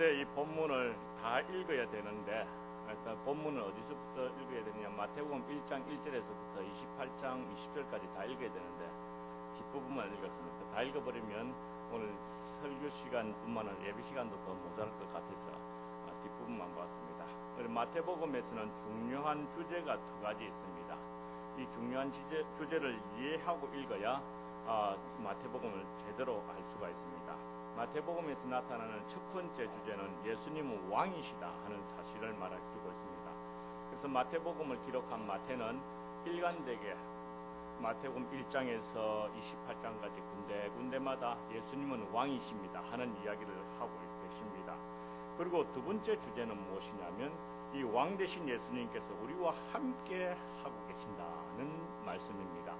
그런데 이 본문을 다 읽어야 되는데 일단 본문을 어디서부터 읽어야 되느냐, 마태복음 1장 1절에서부터 28장 20절까지 다 읽어야 되는데 뒷부분만 읽었습니다. 다 읽어버리면 오늘 설교 시간뿐만 아니라 예배 시간도 더 모자랄 것 같아서 뒷부분만 봤습니다. 마태복음에서는 중요한 주제가 두 가지 있습니다. 이 중요한 주제를 이해하고 읽어야 마태복음을 제대로 알 수가 있습니다. 마태복음에서 나타나는 첫 번째 주제는 예수님은 왕이시다 하는 사실을 말해주고 있습니다. 그래서 마태복음을 기록한 마태는 일관되게 마태복음 1장에서 28장까지 군데군데마다 예수님은 왕이십니다 하는 이야기를 하고 계십니다. 그리고 두 번째 주제는 무엇이냐면 이 왕 되신 예수님께서 우리와 함께 하고 계신다는 말씀입니다.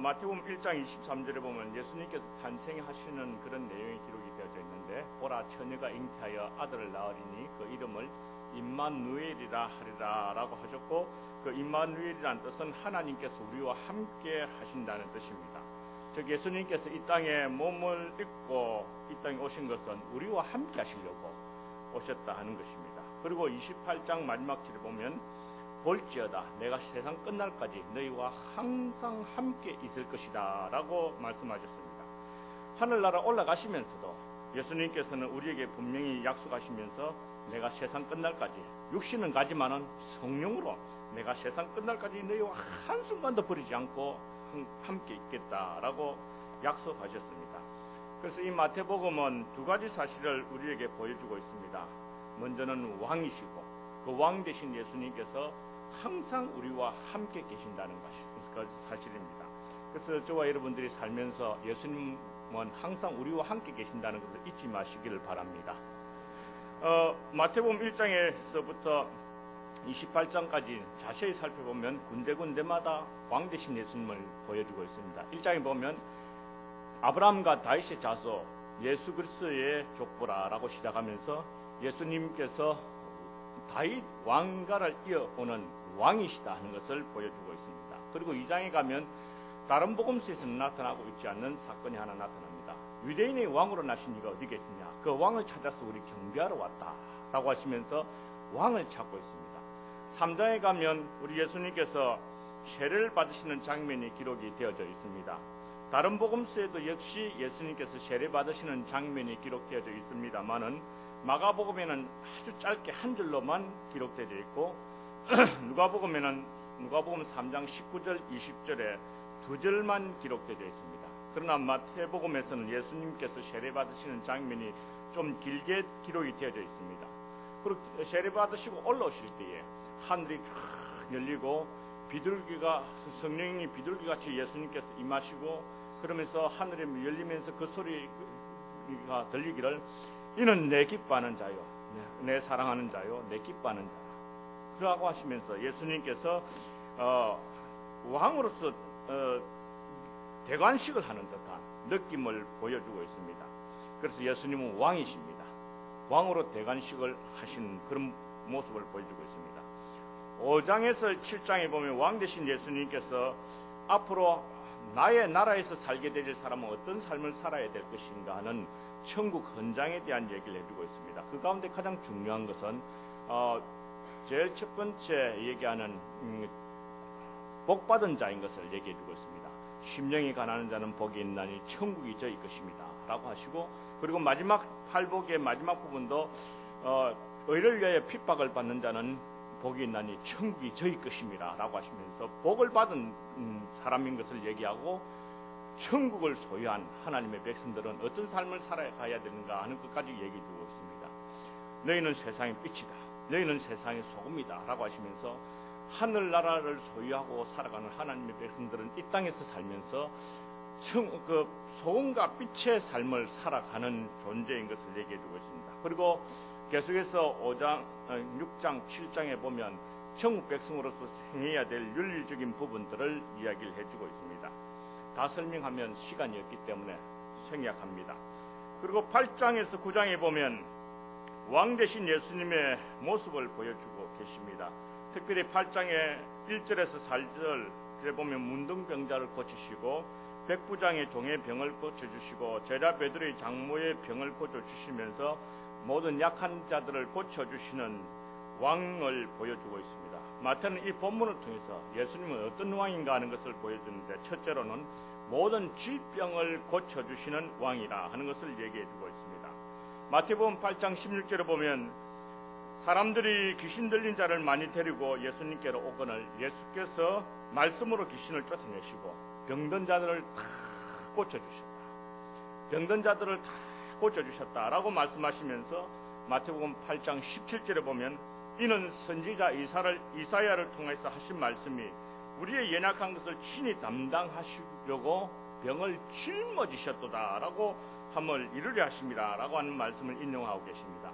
마태복음 1장 23절에 보면 예수님께서 탄생하시는 그런 내용이 기록이 되어져 있는데, 보라 처녀가 잉태하여 아들을 낳으리니 그 이름을 임마누엘이라 하리라 라고 하셨고, 그 임마누엘이라는 뜻은 하나님께서 우리와 함께 하신다는 뜻입니다. 즉 예수님께서 이 땅에 몸을 입고 이 땅에 오신 것은 우리와 함께 하시려고 오셨다 하는 것입니다. 그리고 28장 마지막 절에 보면 볼지어다 내가 세상 끝날까지 너희와 항상 함께 있을 것이다 라고 말씀하셨습니다. 하늘나라 올라가시면서도 예수님께서는 우리에게 분명히 약속하시면서 내가 세상 끝날까지, 육신은 가지만은 성령으로 내가 세상 끝날까지 너희와 한순간도 버리지 않고 함께 있겠다라고 약속하셨습니다. 그래서 이 마태복음은 두 가지 사실을 우리에게 보여주고 있습니다. 먼저는 왕이시고 그 왕 되신 예수님께서 항상 우리와 함께 계신다는 것이 사실입니다. 그래서 저와 여러분들이 살면서 예수님은 항상 우리와 함께 계신다는 것을 잊지 마시기를 바랍니다. 마태복음 1장에서부터 28장까지 자세히 살펴보면 군데군데마다 왕 되신 예수님을 보여주고 있습니다. 1장에 보면 아브라함과 다윗의 자손 예수 그리스도의 족보라라고 시작하면서 예수님께서 다윗 왕가를 이어오는 왕이시다 하는 것을 보여주고 있습니다. 그리고 2장에 가면 다른 복음서에서는 나타나고 있지 않는 사건이 하나 나타납니다. 유대인의 왕으로 나신 이가 어디 계시냐, 그 왕을 찾아서 우리 경배하러 왔다 라고 하시면서 왕을 찾고 있습니다. 3장에 가면 우리 예수님께서 세례를 받으시는 장면이 기록이 되어져 있습니다. 다른 복음서에도 역시 예수님께서 세례 받으시는 장면이 기록되어져 있습니다만은 마가복음에는 아주 짧게 한 줄로만 기록되어 있고 누가복음 3장 19절 20절에 두 절만 기록되어 있습니다. 그러나 마태복음에서는 예수님께서 세례 받으시는 장면이 좀 길게 기록이 되어져 있습니다. 그리고 세례 받으시고 올라오실 때에 하늘이 쫙 열리고 비둘기가, 성령이 비둘기같이 예수님께서 임하시고 그러면서 하늘이 열리면서 그 소리가 들리기를 이는 내 기뻐하는 자요, 내 사랑하는 자요, 내 기뻐하는 자라 라고 하시면서 예수님께서 왕으로서 대관식을 하는 듯한 느낌을 보여주고 있습니다. 그래서 예수님은 왕이십니다. 왕으로 대관식을 하시는 그런 모습을 보여주고 있습니다. 5장에서 7장에 보면 왕 되신 예수님께서 앞으로 나의 나라에서 살게 될 사람은 어떤 삶을 살아야 될 것인가 하는 천국 헌장에 대한 얘기를 해주고 있습니다. 그 가운데 가장 중요한 것은 제일 첫 번째 얘기하는 복받은 자인 것을 얘기해주고 있습니다. 심령이 가난한 자는 복이 있나니 천국이 저희 것입니다 라고 하시고, 그리고 마지막 팔복의 마지막 부분도 의를 위하여 핍박을 받는 자는 복이 있나니 천국이 저희 것입니다 라고 하시면서 복을 받은 사람인 것을 얘기하고, 천국을 소유한 하나님의 백성들은 어떤 삶을 살아가야 되는가 하는 것까지 얘기해주고 있습니다. 너희는 세상의 빛이다, 너희는 세상의 소금이다 라고 하시면서 하늘나라를 소유하고 살아가는 하나님의 백성들은 이 땅에서 살면서 그 소금과 빛의 삶을 살아가는 존재인 것을 얘기해주고 있습니다. 그리고 계속해서 6장, 7장에 보면 천국 백성으로서 행해야 될 윤리적인 부분들을 이야기를 해주고 있습니다. 다 설명하면 시간이 없기 때문에 생략합니다. 그리고 8장에서 9장에 보면 왕 되신 예수님의 모습을 보여주고 계십니다. 특별히 8장의 1절에서 4절에 보면 문둥병자를 고치시고, 백부장의 종의 병을 고쳐주시고, 제자 베드로의 장모의 병을 고쳐주시면서 모든 약한 자들을 고쳐주시는 왕을 보여주고 있습니다. 마태는 이 본문을 통해서 예수님은 어떤 왕인가 하는 것을 보여주는데, 첫째로는 모든 질병을 고쳐주시는 왕이라 하는 것을 얘기해주고 있습니다. 마태복음 8장 16절에 보면 사람들이 귀신 들린 자를 많이 데리고 예수님께로 오거늘 예수께서 말씀으로 귀신을 쫓아내시고 병든 자들을 다 고쳐주셨다. 병든 자들을 다 고쳐주셨다라고 말씀하시면서 마태복음 8장 17절에 보면 이는 선지자 이사야를 통해서 하신 말씀이 우리의 연약한 것을 친히 담당하시려고 병을 짊어지셨도다 라고 함을 이루려 하십니다 라고 하는 말씀을 인용하고 계십니다.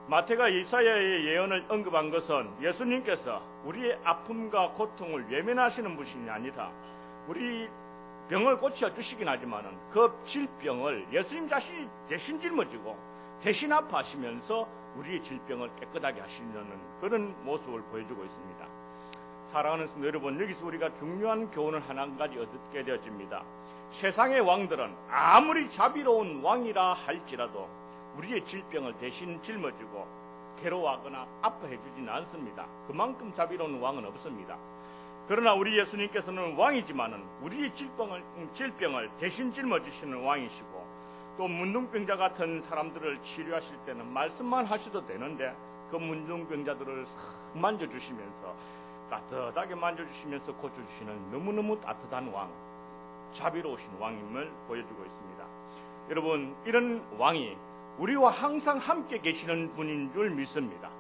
마태가 이사야의 예언을 언급한 것은 예수님께서 우리의 아픔과 고통을 외면하시는 분이 아니라 우리 병을 고쳐주시긴 하지만 그 질병을 예수님 자신이 대신 짊어지고 대신 아파하시면서 우리의 질병을 깨끗하게 하시려는 그런 모습을 보여주고 있습니다. 사랑하는 성도 여러분, 여기서 우리가 중요한 교훈을 한 가지 얻게 되어집니다. 세상의 왕들은 아무리 자비로운 왕이라 할지라도 우리의 질병을 대신 짊어지고 괴로워하거나 아파해 주지는 않습니다. 그만큼 자비로운 왕은 없습니다. 그러나 우리 예수님께서는 왕이지만은 우리의 질병을 대신 짊어지시는 왕이시고, 또 문둥병자 같은 사람들을 치료하실 때는 말씀만 하셔도 되는데 그 문둥병자들을 만져주시면서 따뜻하게 만져주시면서 고쳐주시는 너무너무 따뜻한 왕, 자비로우신 왕임을 보여주고 있습니다. 여러분, 이런 왕이 우리와 항상 함께 계시는 분인 줄 믿습니다.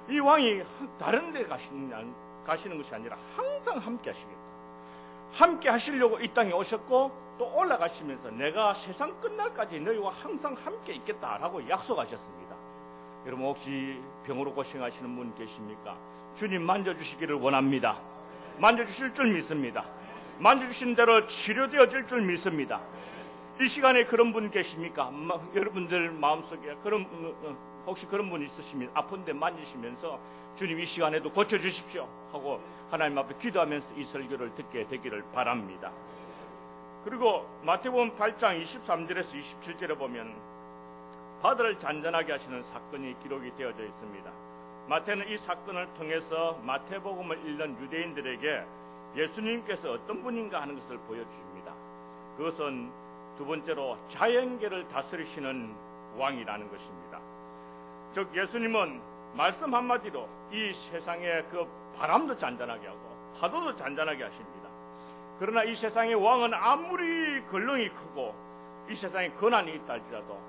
이 왕이 다른 데 가시는 것이 아니라 항상 함께 하시겠다. 함께 하시려고 이 땅에 오셨고 또 올라가시면서 내가 세상 끝날까지 너희와 항상 함께 있겠다라고 약속하셨습니다. 여러분, 혹시 병으로 고생하시는 분 계십니까? 주님 만져주시기를 원합니다. 만져주실 줄 믿습니다. 만져주신 대로 치료되어질 줄 믿습니다. 이 시간에 그런 분 계십니까? 여러분들 마음속에 혹시 그런 분 있으시면 아픈데 만지시면서 주님 이 시간에도 고쳐주십시오 하고 하나님 앞에 기도하면서 이 설교를 듣게 되기를 바랍니다. 그리고 마태복음 8장 23절에서 27절에 보면 바다를 잔잔하게 하시는 사건이 기록이 되어져 있습니다. 마태는 이 사건을 통해서 마태복음을 읽는 유대인들에게 예수님께서 어떤 분인가 하는 것을 보여줍니다. 그것은 두 번째로 자연계를 다스리시는 왕이라는 것입니다. 즉 예수님은 말씀 한마디로 이 세상의 그 바람도 잔잔하게 하고 파도도 잔잔하게 하십니다. 그러나 이 세상의 왕은 아무리 근렁이 크고 이 세상에 권한이 있다 할지라도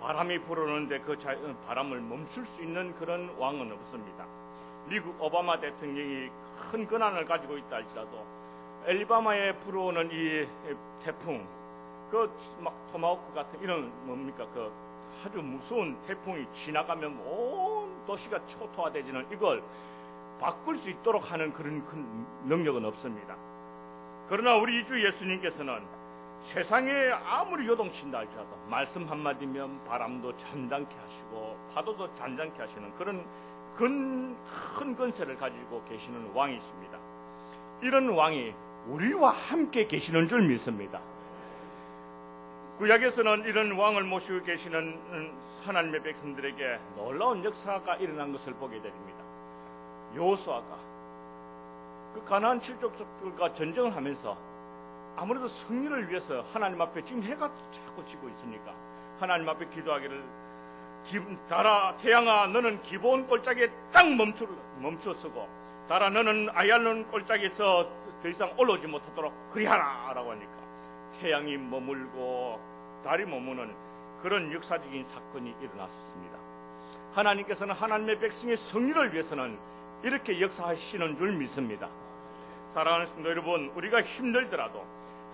바람이 불어오는데 그 바람을 멈출 수 있는 그런 왕은 없습니다. 미국 오바마 대통령이 큰 권한을 가지고 있다 할지라도 엘리바마에 불어오는 이 태풍, 그 막 토마호크 같은 이런 그 아주 무서운 태풍이 지나가면 온 도시가 초토화되지는 이걸 바꿀 수 있도록 하는 그런 큰 능력은 없습니다. 그러나 우리 주 예수님께서는 세상에 아무리 요동친다 할지라도 말씀 한마디면 바람도 잔잔케 하시고 파도도 잔잔케 하시는 그런 큰 권세를 가지고 계시는 왕이십니다. 이런 왕이 우리와 함께 계시는 줄 믿습니다. 구약에서는 이런 왕을 모시고 계시는 하나님의 백성들에게 놀라운 역사가 일어난 것을 보게 됩니다. 여호수아가 그 가나안 칠족들과 전쟁을 하면서 아무래도 승리를 위해서 하나님 앞에 지금 해가 자꾸 지고 있으니까 하나님 앞에 기도하기를 달아 태양아 너는 기브온 골짜기에 딱 멈춰서고 달아 너는 아얄론 골짜기에서 더 이상 올라오지 못하도록 그리하라 라고 하니까 태양이 머물고 달이 머무는 그런 역사적인 사건이 일어났습니다. 하나님께서는 하나님의 백성의 승리를 위해서는 이렇게 역사하시는 줄 믿습니다. 사랑하는 성도 여러분, 우리가 힘들더라도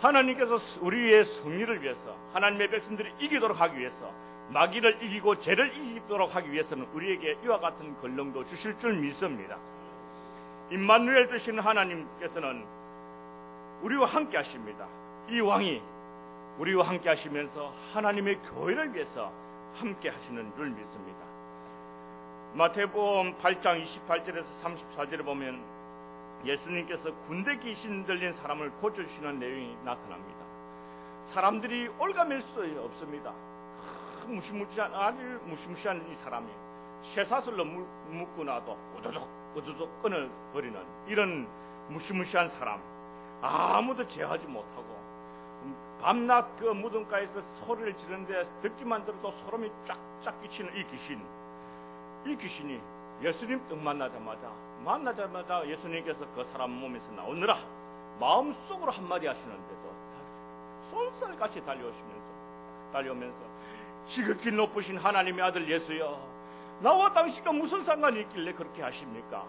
하나님께서 우리의 승리를 위해서 하나님의 백성들이 이기도록 하기 위해서 마귀를 이기고 죄를 이기도록 하기 위해서는 우리에게 이와 같은 권능도 주실 줄 믿습니다. 임마누엘 되시는 하나님께서는 우리와 함께 하십니다. 이 왕이 우리와 함께 하시면서 하나님의 교회를 위해서 함께 하시는 줄 믿습니다. 마태복음 8장 28절에서 34절에 보면 예수님께서 군대 귀신 들린 사람을 고쳐주시는 내용이 나타납니다. 사람들이 올가맬 수 없습니다. 그 무시무시한 이 사람이 쇠사슬로 묶고 나도 우두둑 끊어버리는 이런 무시무시한 사람, 아무도 제어하지 못하고 밤낮 그 무덤가에서 소리를 지르는데 듣기만 들어도 소름이 쫙쫙 끼치는 이 귀신이 예수님 떡 만나자마자 예수님께서 그 사람 몸에서 나오느라 마음속으로 한마디 하시는데도 손살같이 달려오면서 지극히 높으신 하나님의 아들 예수여, 나와 당신과 무슨 상관이 있길래 그렇게 하십니까?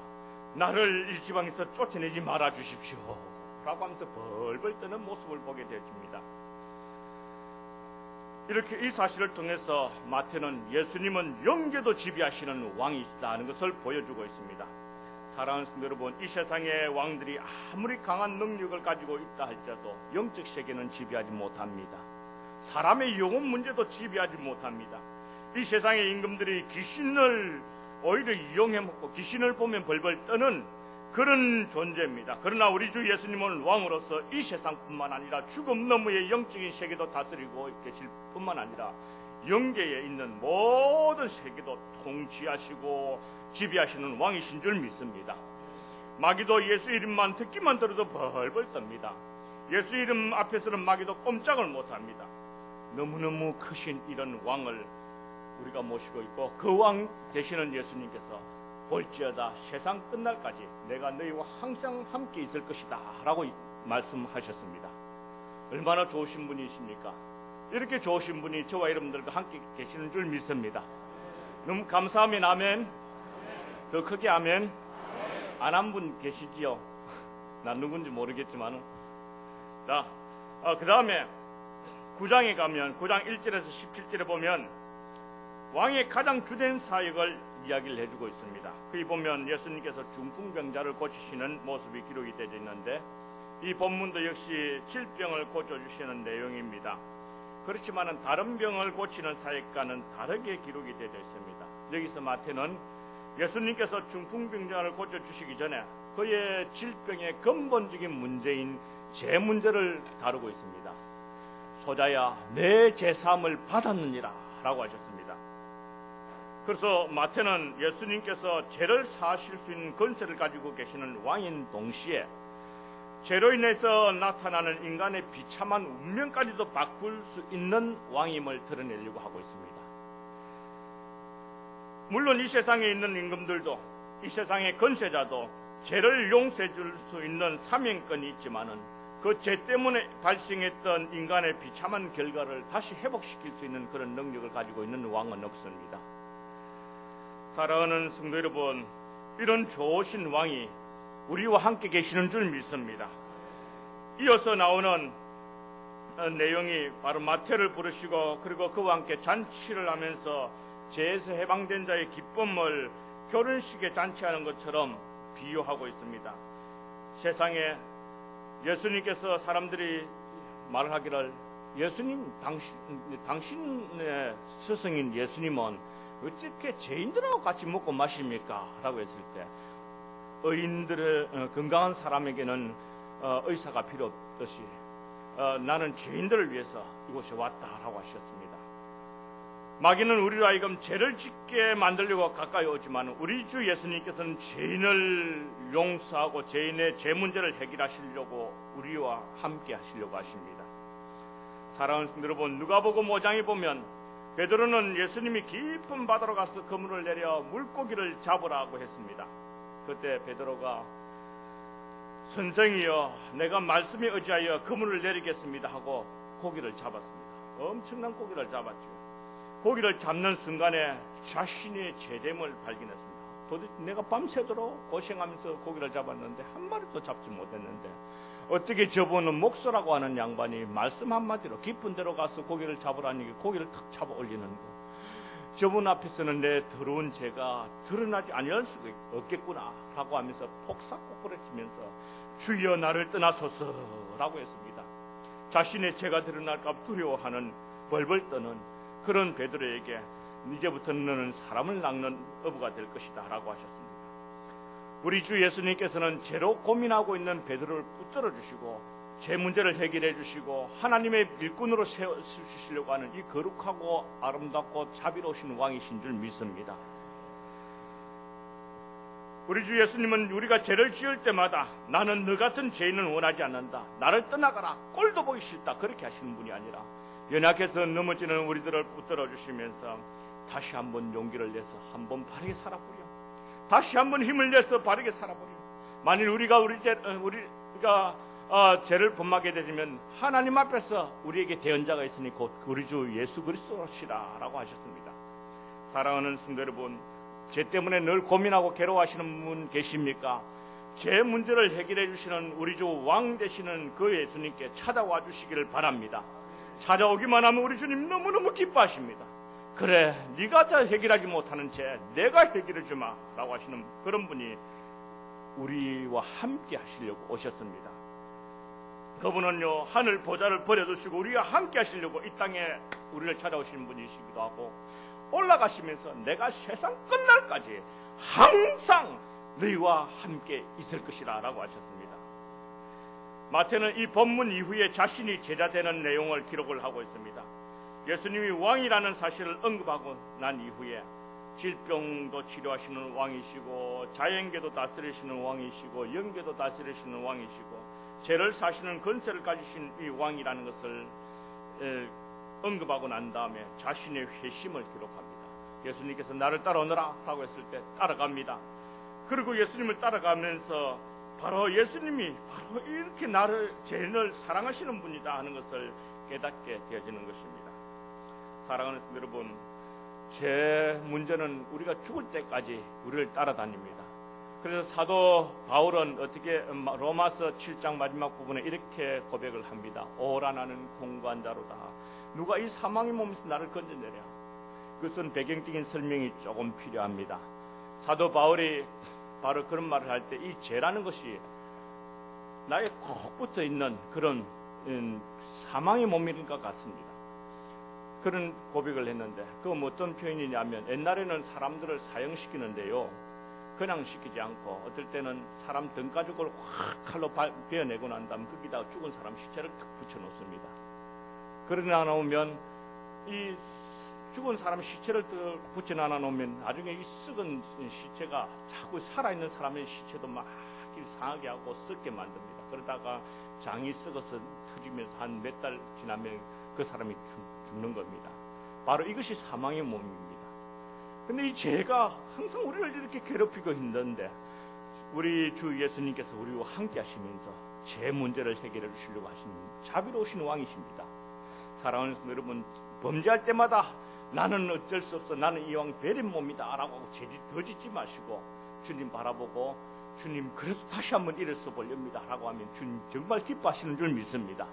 나를 이 지방에서 쫓아내지 말아 주십시오 라고 하면서 벌벌 떠는 모습을 보게 되어집니다. 이렇게 이 사실을 통해서 마태는 예수님은 영계도 지배하시는 왕이시다는 것을 보여주고 있습니다. 사랑하는 성도 여러분, 이 세상의 왕들이 아무리 강한 능력을 가지고 있다 할지라도 영적 세계는 지배하지 못합니다. 사람의 영혼 문제도 지배하지 못합니다. 이 세상의 임금들이 귀신을 오히려 이용해 먹고 귀신을 보면 벌벌 떠는 그런 존재입니다. 그러나 우리 주 예수님은 왕으로서 이 세상뿐만 아니라 죽음 너머의 영적인 세계도 다스리고 계실 뿐만 아니라 영계에 있는 모든 세계도 통치하시고 지배하시는 왕이신 줄 믿습니다. 마귀도 예수 이름만 듣기만 들어도 벌벌 떱니다. 예수 이름 앞에서는 마귀도 꼼짝을 못합니다. 너무너무 크신 이런 왕을 우리가 모시고 있고, 그 왕 되시는 예수님께서 볼지어다 세상 끝날까지 내가 너희와 항상 함께 있을 것이다 라고 말씀하셨습니다. 얼마나 좋으신 분이십니까? 이렇게 좋으신 분이 저와 여러분들과 함께 계시는 줄 믿습니다. 너무 감사하면 아멘. 더 크게 아멘. 안 한 분 계시지요? 난 누군지 모르겠지만. 자, 그 다음에 9장에 가면 9장 1절에서 17절에 보면 왕의 가장 주된 사역을 이야기를 해주고 있습니다. 거기 보면 예수님께서 중풍병자를 고치시는 모습이 기록이 되어 있는데, 이 본문도 역시 질병을 고쳐주시는 내용입니다. 그렇지만 다른 병을 고치는 사역과는 다르게 기록이 되어 있습니다. 여기서 마태는 예수님께서 중풍병자를 고쳐주시기 전에 그의 질병의 근본적인 문제인 죄 문제를 다루고 있습니다. 소자야, 내 죄사함을 받았느니라 라고 하셨습니다. 그래서 마태는 예수님께서 죄를 사하실 수 있는 권세를 가지고 계시는 왕인 동시에 죄로 인해서 나타나는 인간의 비참한 운명까지도 바꿀 수 있는 왕임을 드러내려고 하고 있습니다. 물론 이 세상에 있는 임금들도, 이 세상의 권세자도 죄를 용서해 줄 수 있는 사명권이 있지만은 그 죄 때문에 발생했던 인간의 비참한 결과를 다시 회복시킬 수 있는 그런 능력을 가지고 있는 왕은 없습니다. 사랑하는 성도 여러분, 이런 좋으신 왕이 우리와 함께 계시는 줄 믿습니다. 이어서 나오는 내용이 바로 마태를 부르시고 그리고 그와 함께 잔치를 하면서 죄에서 해방된 자의 기쁨을 결혼식에 잔치하는 것처럼 비유하고 있습니다. 세상에 예수님께서 사람들이 말을 하기를, 예수님, 당신의 스승인 예수님은 어떻게 죄인들하고 같이 먹고 마십니까? 라고 했을 때, 의인들의 건강한 사람에게는 의사가 필요 없듯이 나는 죄인들을 위해서 이곳에 왔다라고 하셨습니다. 마귀는 우리로 하여금 죄를 짓게 만들려고 가까이 오지만 우리 주 예수님께서는 죄인을 용서하고 죄인의 죄 문제를 해결하시려고 우리와 함께 하시려고 하십니다. 사랑하는 성도 여러분, 누가복음 5장에 보면 베드로는 예수님이 깊은 바다로 가서 그물을 내려 물고기를 잡으라고 했습니다. 그때 베드로가 선생이여, 내가 말씀에 의지하여 그물을 내리겠습니다 하고 고기를 잡았습니다. 엄청난 고기를 잡았죠. 고기를 잡는 순간에 자신의 죄됨을 발견했습니다. 도대체 내가 밤새도록 고생하면서 고기를 잡았는데 한 마리도 잡지 못했는데 어떻게 저분은 목소라고 하는 양반이 말씀 한마디로 깊은 데로 가서 고기를 잡으라니 고기를 탁 잡아 올리는 거. 저분 앞에서는 내 더러운 죄가 드러나지 아니할 수가 없겠구나 라고 하면서 폭삭폭그러지면서 주여 나를 떠나소서 라고 했습니다. 자신의 죄가 드러날까 두려워하는 벌벌 떠는 그런 베드로에게 이제부터는 너는 사람을 낚는 어부가 될 것이다 라고 하셨습니다. 우리 주 예수님께서는 죄로 고민하고 있는 베드로를 붙들어 주시고 제 문제를 해결해 주시고 하나님의 일꾼으로 세워주시려고 하는 이 거룩하고 아름답고 자비로우신 왕이신 줄 믿습니다. 우리 주 예수님은 우리가 죄를 지을 때마다 나는 너 같은 죄인을 원하지 않는다, 나를 떠나가라, 꼴도 보기 싫다, 그렇게 하시는 분이 아니라 연약해서 넘어지는 우리들을 붙들어 주시면서 다시 한번 용기를 내서 한번 바르게 살아보려, 다시 한번 힘을 내서 바르게 살아보려. 만일 우리가 죄를 범하게 되면 하나님 앞에서 우리에게 대언자가 있으니 곧 우리 주 예수 그리스도시라 라고 하셨습니다. 사랑하는 성도 여러분, 죄 때문에 늘 고민하고 괴로워하시는 분 계십니까? 죄 문제를 해결해 주시는 우리 주 왕 되시는 그 예수님께 찾아와 주시기를 바랍니다. 찾아오기만 하면 우리 주님 너무너무 기뻐하십니다. 그래, 네가 다 해결하지 못하는 죄 내가 해결해 주마 라고 하시는 그런 분이 우리와 함께 하시려고 오셨습니다. 그분은요, 하늘 보좌를 버려두시고 우리가 함께 하시려고 이 땅에 우리를 찾아오시는 분이시기도 하고, 올라가시면서 내가 세상 끝날까지 항상 너희와 함께 있을 것이라 라고 하셨습니다. 마태는 이 본문 이후에 자신이 제자되는 내용을 기록을 하고 있습니다. 예수님이 왕이라는 사실을 언급하고 난 이후에 질병도 치료하시는 왕이시고, 자연계도 다스리시는 왕이시고, 영계도 다스리시는 왕이시고, 죄를 사시는 권세를 가지신 이 왕이라는 것을 언급하고 난 다음에 자신의 회심을 기록합니다. 예수님께서 나를 따라오너라 라고 했을 때 따라갑니다. 그리고 예수님을 따라가면서 바로 예수님이 바로 이렇게 나를, 죄인을 사랑하시는 분이다 하는 것을 깨닫게 되어지는 것입니다. 사랑하는 성도 여러분, 죄 문제는 우리가 죽을 때까지 우리를 따라다닙니다. 그래서 사도 바울은 어떻게 로마서 7장 마지막 부분에 이렇게 고백을 합니다. 오라 나는 공고한 자로다. 누가 이 사망의 몸에서 나를 건져내랴. 그것은 배경적인 설명이 조금 필요합니다. 사도 바울이 바로 그런 말을 할 때 이 죄라는 것이 나에 꼭 붙어 있는 그런 사망의 몸인 것 같습니다. 그런 고백을 했는데, 그건 어떤 표현이냐면, 옛날에는 사람들을 사형시키는데요, 그냥 시키지 않고 어떨 때는 사람 등가죽을 확 칼로 베어내고 난 다음 거기다가 죽은 사람 시체를 탁 붙여놓습니다. 그러나 놓으면 이 죽은 사람 시체를 붙여놔 놓으면 나중에 이 썩은 시체가 자꾸 살아있는 사람의 시체도 막 상하게 하고 썩게 만듭니다. 그러다가 장이 썩어서 터지면서 한 몇 달 지나면 그 사람이 죽는 겁니다. 바로 이것이 사망의 몸입니다. 근데 이 죄가 항상 우리를 이렇게 괴롭히고 있는데, 우리 주 예수님께서 우리와 함께 하시면서 죄 문제를 해결해 주시려고 하시는 자비로우신 왕이십니다. 사랑하는 여러분, 범죄할 때마다 나는 어쩔 수 없어, 나는 이 왕 베린 몸이다 라고 하고 죄짓 더 짓지 마시고 주님 바라보고, 주님 그래도 다시 한번 일어서 보렵니다 라고 하면 주님 정말 기뻐하시는 줄 믿습니다.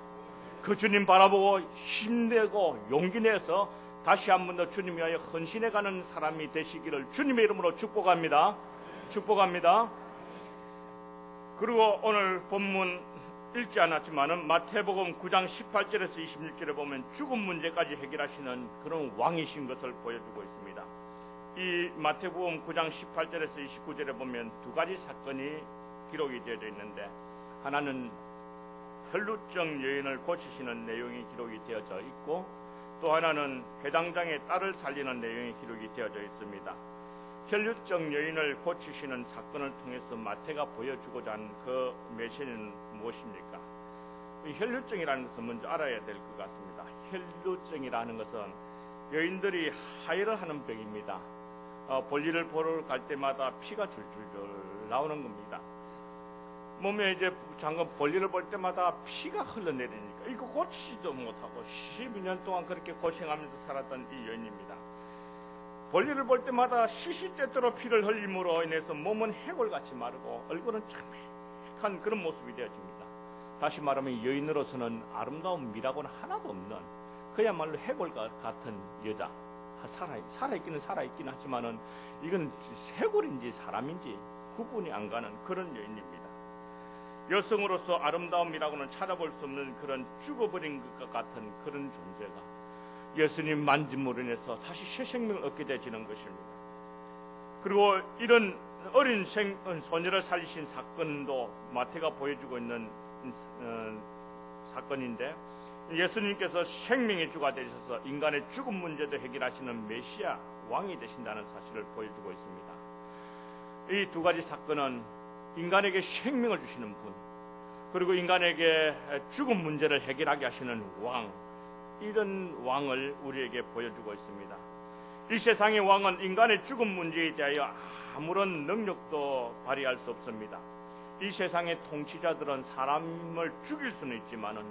그 주님 바라보고 힘내고 용기 내서 다시 한번 더 주님 위하여 헌신해가는 사람이 되시기를 주님의 이름으로 축복합니다. 축복합니다. 그리고 오늘 본문 읽지 않았지만은 마태복음 9장 18절에서 26절에 보면 죽음 문제까지 해결하시는 그런 왕이신 것을 보여주고 있습니다. 이 마태복음 9장 18절에서 29절에 보면 두 가지 사건이 기록이 되어져 있는데, 하나는 혈루증 여인을 고치시는 내용이 기록이 되어져 있고, 또 하나는 해당장의 딸을 살리는 내용이 기록이 되어져 있습니다. 혈루증 여인을 고치시는 사건을 통해서 마태가 보여주고자 하는 그 메시지는 무엇입니까? 이 혈루증이라는 것은 먼저 알아야 될 것 같습니다. 혈루증이라는 것은 여인들이 하혈을 하는 병입니다. 볼일을 보러 갈 때마다 피가 줄줄줄 나오는 겁니다. 몸에 이제 잠깐 볼일을 볼 때마다 피가 흘러내리니까 이거 고치지도 못하고 12년 동안 그렇게 고생하면서 살았던 이 여인입니다. 볼일을 볼 때마다 시시때때로 피를 흘림으로 인해서 몸은 해골같이 마르고 얼굴은 참한 그런 모습이 되어집니다. 다시 말하면 여인으로서는 아름다운 미라고는 하나도 없는 그야말로 해골 같은 여자. 살아있기는 살아있긴 하지만은 이건 해골인지 사람인지 구분이 안 가는 그런 여인입니다. 여성으로서 아름다움이라고는 찾아볼 수 없는 그런 죽어버린 것 같은 그런 존재가 예수님 만짐으로 인해서 다시 새 생명을 얻게 되지는 것입니다. 그리고 이런 어린 소녀를 살리신 사건도 마태가 보여주고 있는 사건인데, 예수님께서 생명의 주가 되셔서 인간의 죽음 문제도 해결하시는 메시아 왕이 되신다는 사실을 보여주고 있습니다. 이 두 가지 사건은 인간에게 생명을 주시는 분, 그리고 인간에게 죽음 문제를 해결하게 하시는 왕, 이런 왕을 우리에게 보여주고 있습니다. 이 세상의 왕은 인간의 죽음 문제에 대하여 아무런 능력도 발휘할 수 없습니다. 이 세상의 통치자들은 사람을 죽일 수는 있지만은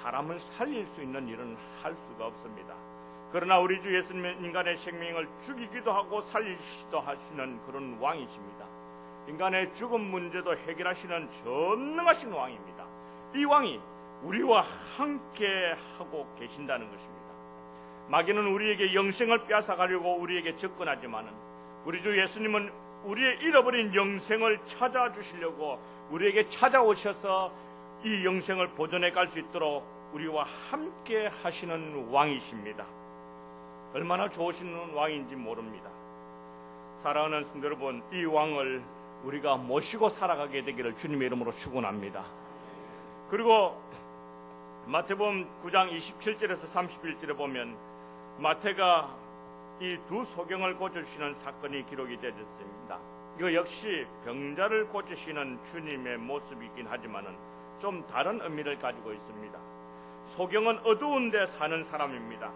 사람을 살릴 수 있는 일은 할 수가 없습니다. 그러나 우리 주 예수님은 인간의 생명을 죽이기도 하고 살리기도 하시는 그런 왕이십니다. 인간의 죽음 문제도 해결하시는 전능하신 왕입니다. 이 왕이 우리와 함께 하고 계신다는 것입니다. 마귀는 우리에게 영생을 빼앗아가려고 우리에게 접근하지만은 우리 주 예수님은 우리의 잃어버린 영생을 찾아주시려고 우리에게 찾아오셔서 이 영생을 보존해 갈 수 있도록 우리와 함께 하시는 왕이십니다. 얼마나 좋으신 왕인지 모릅니다. 사랑하는 성도 여러분, 이 왕을 우리가 모시고 살아가게 되기를 주님의 이름으로 축원합니다. 그리고 마태복음 9장 27절에서 31절에 보면 마태가 이 두 소경을 고쳐주시는 사건이 기록이 되었습니다. 이거 역시 병자를 고치시는 주님의 모습이긴 하지만은 좀 다른 의미를 가지고 있습니다. 소경은 어두운 데 사는 사람입니다.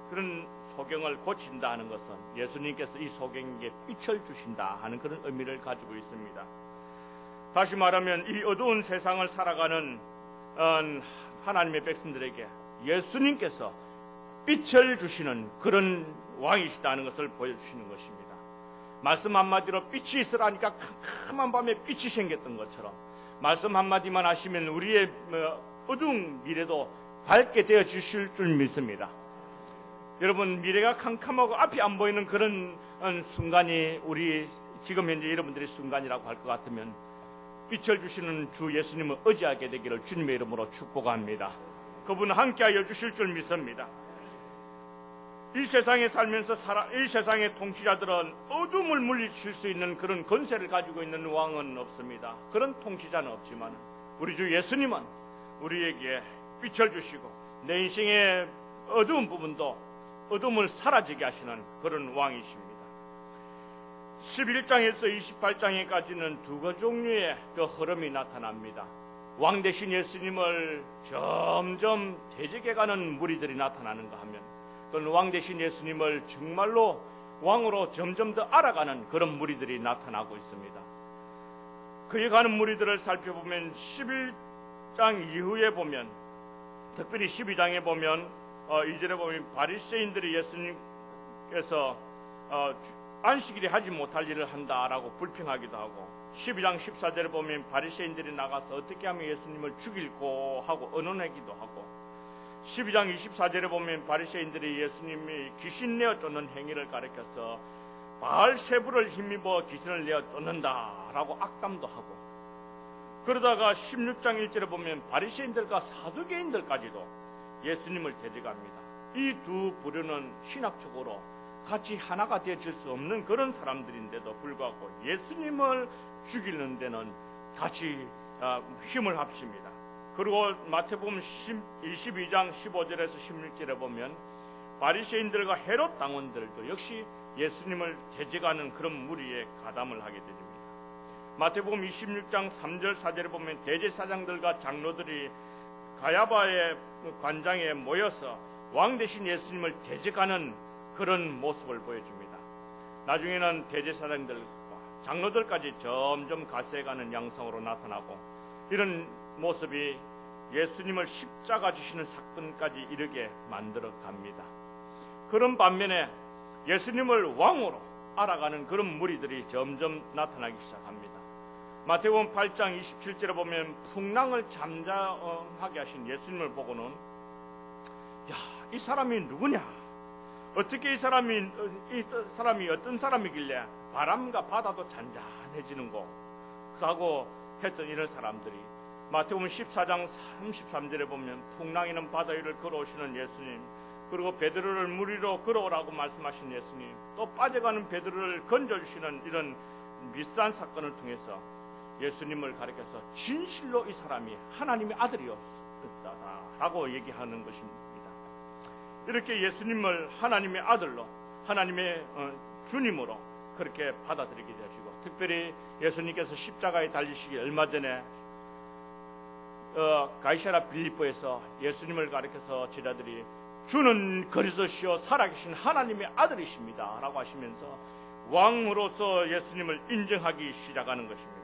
그런 소경을 고친다 하는 것은 예수님께서 이 소경에게 빛을 주신다 하는 그런 의미를 가지고 있습니다. 다시 말하면 이 어두운 세상을 살아가는 하나님의 백성들에게 예수님께서 빛을 주시는 그런 왕이시다는 것을 보여주시는 것입니다. 말씀 한마디로 빛이 있으라니까 캄캄한 밤에 빛이 생겼던 것처럼 말씀 한마디만 하시면 우리의 어두운 미래도 밝게 되어 주실 줄 믿습니다. 여러분, 미래가 캄캄하고 앞이 안 보이는 그런 순간이 우리 지금 현재 여러분들의 순간이라고 할 것 같으면 빛을 주시는 주 예수님을 의지하게 되기를 주님의 이름으로 축복합니다. 그분은 함께하여 주실 줄 믿습니다. 이 세상에 살면서 이 세상의 통치자들은 어둠을 물리칠 수 있는 그런 권세를 가지고 있는 왕은 없습니다. 그런 통치자는 없지만 우리 주 예수님은 우리에게 빛을 주시고 내 인생의 어두운 부분도 어둠을 사라지게 하시는 그런 왕이십니다. 11장에서 28장에까지는 두 가지 종류의 그 흐름이 나타납니다. 왕 대신 예수님을 점점 대적해가는 무리들이 나타나는가 하면 또는 왕 대신 예수님을 정말로 왕으로 점점 더 알아가는 그런 무리들이 나타나고 있습니다. 그에 가는 무리들을 살펴보면 11장 이후에 보면 특별히 12장에 보면 2절에 보면 바리새인들이 예수님께서 안식일에 하지 못할 일을 한다라고 불평하기도 하고 12장 14절에 보면 바리새인들이 나가서 어떻게 하면 예수님을 죽일고 하고 언언하기도 하고 12장 24절에 보면 바리새인들이 예수님이 귀신 내어 쫓는 행위를 가리켜서 바알세불을 힘입어 귀신을 내어 쫓는다라고 악담도 하고 그러다가 16장 1절에 보면 바리새인들과 사두개인들까지도 예수님을 대적합니다. 이 두 부류는 신학적으로 같이 하나가 되어질 수 없는 그런 사람들인데도 불구하고 예수님을 죽이는 데는 같이 힘을 합칩니다. 그리고 마태복음 22장 15절에서 16절에 보면 바리새인들과 헤롯 당원들도 역시 예수님을 대적하는 그런 무리에 가담을 하게 됩니다. 마태복음 26장 3절 4절에 보면 대제사장들과 장로들이 가야바의 관장에 모여서 왕 대신 예수님을 대적하는 그런 모습을 보여줍니다. 나중에는 대제사장들과 장로들까지 점점 가세해가는 양상으로 나타나고 이런 모습이 예수님을 십자가 지시는 사건까지 이르게 만들어 갑니다. 그런 반면에 예수님을 왕으로 알아가는 그런 무리들이 점점 나타나기 시작합니다. 마태복음 8장 27절에 보면 풍랑을 잠잠하게 하신 예수님을 보고는 야, 이 사람이 누구냐? 어떻게 이 사람이 어떤 사람이길래 바람과 바다도 잔잔해지는고? 라고 했던 이런 사람들이 마태복음 14장 33절에 보면 풍랑이는 바다 위를 걸어오시는 예수님, 그리고 베드로를 물 위로 걸어오라고 말씀하신 예수님, 또 빠져가는 베드로를 건져주시는 이런 비슷한 사건을 통해서 예수님을 가리켜서 진실로 이 사람이 하나님의 아들이요 라고 얘기하는 것입니다. 이렇게 예수님을 하나님의 아들로, 하나님의 주님으로 그렇게 받아들이게 되시고, 특별히 예수님께서 십자가에 달리시기 얼마 전에 가이사랴 빌립보에서 예수님을 가리켜서 제자들이 주는 그리스도시요 살아계신 하나님의 아들이십니다 라고 하시면서 왕으로서 예수님을 인정하기 시작하는 것입니다.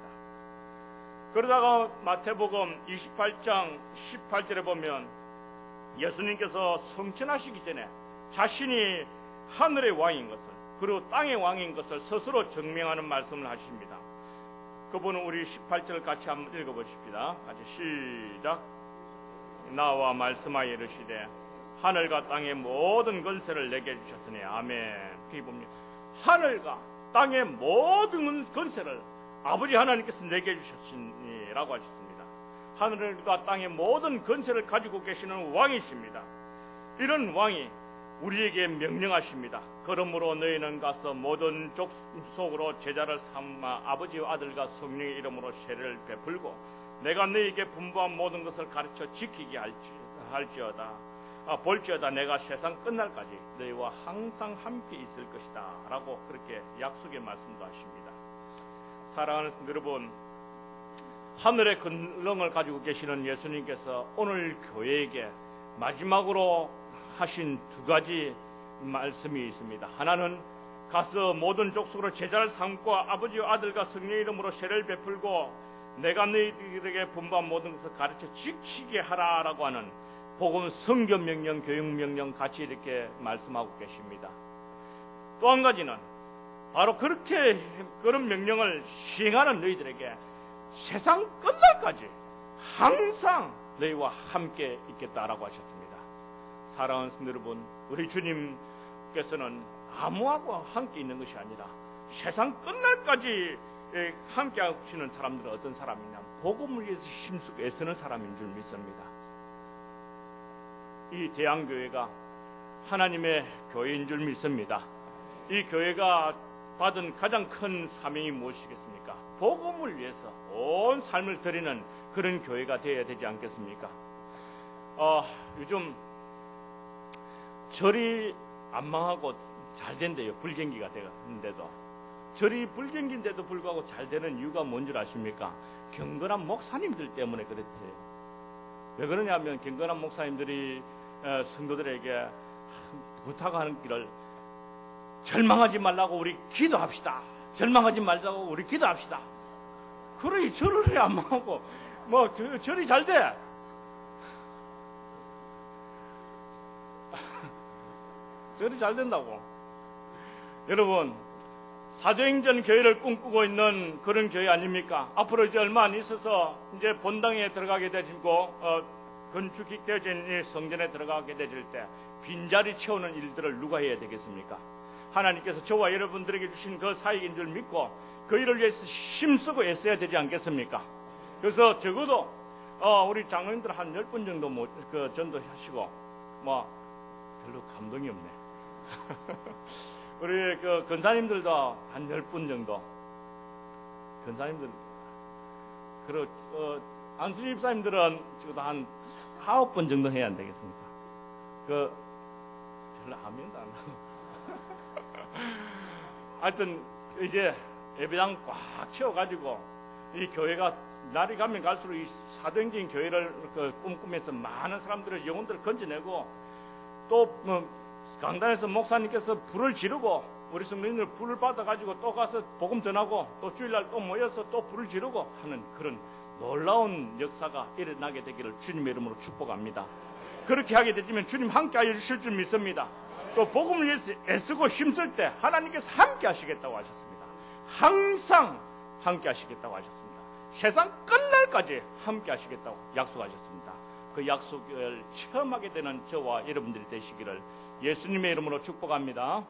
그러다가 마태복음 28장 18절에 보면 예수님께서 성천하시기 전에 자신이 하늘의 왕인 것을, 그리고 땅의 왕인 것을 스스로 증명하는 말씀을 하십니다. 그분은 우리 18절 같이 한번 읽어보십시다. 같이 시작. 나와 말씀하여 이르시되 하늘과 땅의 모든 권세를 내게 주셨으니 아멘. 그게 뭡니까? 하늘과 땅의 모든 권세를 아버지 하나님께서 내게 주셨으니 라고 하셨습니다. 하늘과 땅의 모든 권세를 가지고 계시는 왕이십니다. 이런 왕이 우리에게 명령하십니다. 그러므로 너희는 가서 모든 족속으로 제자를 삼아 아버지와 아들과 성령의 이름으로 세례를 베풀고 내가 너희에게 분부한 모든 것을 가르쳐 지키게 할지어다. 볼지어다 내가 세상 끝날까지 너희와 항상 함께 있을 것이다 라고 그렇게 약속의 말씀도 하십니다. 사랑하는 여러분, 하늘의 권능을 가지고 계시는 예수님께서 오늘 교회에게 마지막으로 하신 두 가지 말씀이 있습니다. 하나는 가서 모든 족속으로 제자를 삼고 아버지와 아들과 성령의 이름으로 세례를 베풀고 내가 너희들에게 분부한 모든 것을 가르쳐 지키게 하라라고 하는 복음 선교 명령, 교육 명령 같이 이렇게 말씀하고 계십니다. 또 한 가지는 바로 그렇게 그런 명령을 시행하는 너희들에게 세상 끝날까지 항상 너희와 함께 있겠다라고 하셨습니다. 사랑하는 성도 여러분, 우리 주님께서는 아무하고 함께 있는 것이 아니라 세상 끝날까지 함께 하시는 사람들은 어떤 사람이냐? 복음을 위해서 힘쓰고 애쓰는 사람인 줄 믿습니다. 이 대한교회가 하나님의 교회인 줄 믿습니다. 이 교회가 받은 가장 큰 사명이 무엇이겠습니까? 복음을 위해서 온 삶을 드리는 그런 교회가 되어야 되지 않겠습니까? 요즘 절이 안 망하고 잘 된대요. 불경기가 되는데도. 절이 불경기인데도 불구하고 잘 되는 이유가 뭔 줄 아십니까? 경건한 목사님들 때문에 그렇대요. 왜 그러냐면 경건한 목사님들이 성도들에게 부탁하는 길을 절망하지 말라고 우리 기도합시다. 절망하지 말자고 우리 기도합시다. 그러니 절을 안 망하고 뭐 절이 잘 돼. 절이 잘 된다고. 여러분, 사도행전 교회를 꿈꾸고 있는 그런 교회 아닙니까? 앞으로 이제 얼마 안 있어서 이제 본당에 들어가게 되시고 건축이 되어진 성전에 들어가게 되실 때 빈자리 채우는 일들을 누가 해야 되겠습니까? 하나님께서 저와 여러분들에게 주신 그 사역인 줄 믿고 그 일을 위해서 힘쓰고 애써야 되지 않겠습니까? 그래서 적어도 우리 장로님들 한 10분 정도 전도하시고 뭐 별로 감동이 없네. 우리 그 권사님들도 한 10분 정도, 권사님들, 그리고 안수 집사님들은 지금 한 9번 정도 해야 안 되겠습니까? 별로 아멘도 안 하고. 하여튼 이제 예배당 꽉 채워가지고 이 교회가 날이 가면 갈수록 이 사도행전 교회를 꿈꾸면서 많은 사람들의 영혼들을 건져내고 또 강단에서 목사님께서 불을 지르고 우리 성도님들 불을 받아가지고 또 가서 복음 전하고 또 주일날 또 모여서 또 불을 지르고 하는 그런 놀라운 역사가 일어나게 되기를 주님의 이름으로 축복합니다. 그렇게 하게 되면 주님 함께 하여 주실 줄 믿습니다. 또 복음을 위해서 애쓰고 힘쓸 때 하나님께서 함께 하시겠다고 하셨습니다. 항상 함께 하시겠다고 하셨습니다. 세상 끝날까지 함께 하시겠다고 약속하셨습니다. 그 약속을 체험하게 되는 저와 여러분들이 되시기를 예수님의 이름으로 축복합니다.